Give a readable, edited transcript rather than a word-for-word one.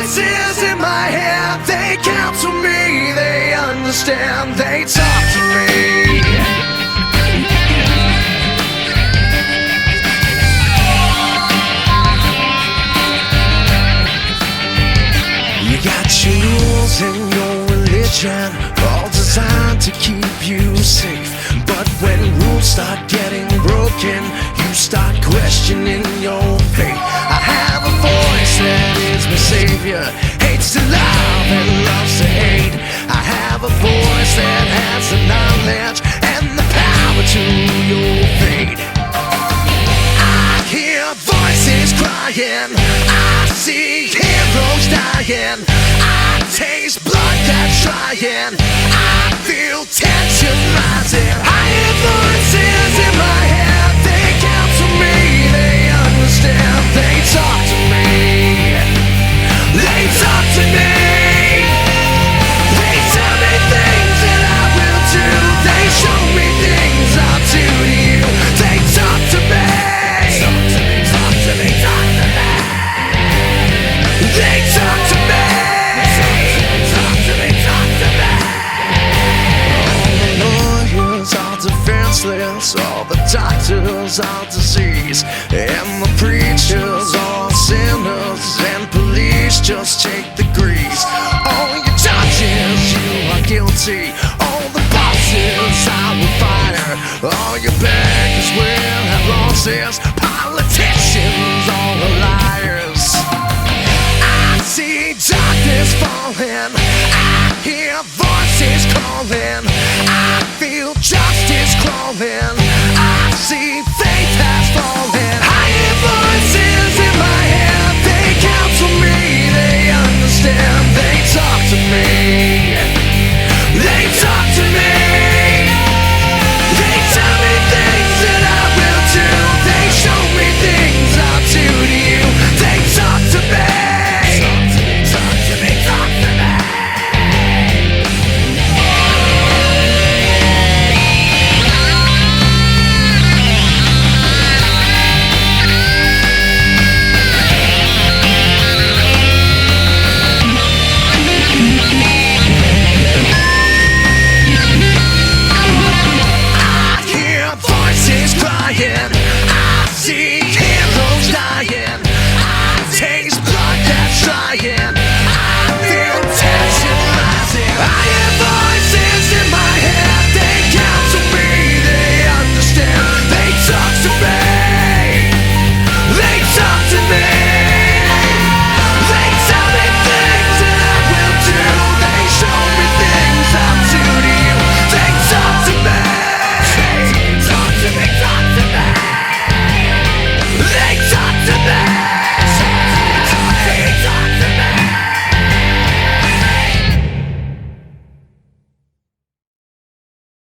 voices in my head, they counsel me, they understand, they talk to me. You got your rules and your religion, all designed to keep you safe. But when rules start getting broken, you start questioning your faith. I have a voice that is my savior, hates to love and loves to hate. I have a voice that has the knowledge and the power to your fate. I hear voices crying, I see heroes dying, I taste blood that's trying, I feel tension rising. I hear voices in my head, they counsel me, they understand, they talk to me, they talk to me, they tell me things that I will do, they show me things I'll do to you, they talk to me, talk to me, talk to me, talk to me, they talk to me, talk to me, talk to me. All the lawyers are defenseless, all the doctors are disease, and the preachers are sinners, and police just take the grease. All your judges, you are guilty, all the bosses I will fire, all your beggars will have losses, politicians all are liars. I see darkness falling, I hear voices calling, I feel justice crawling, I see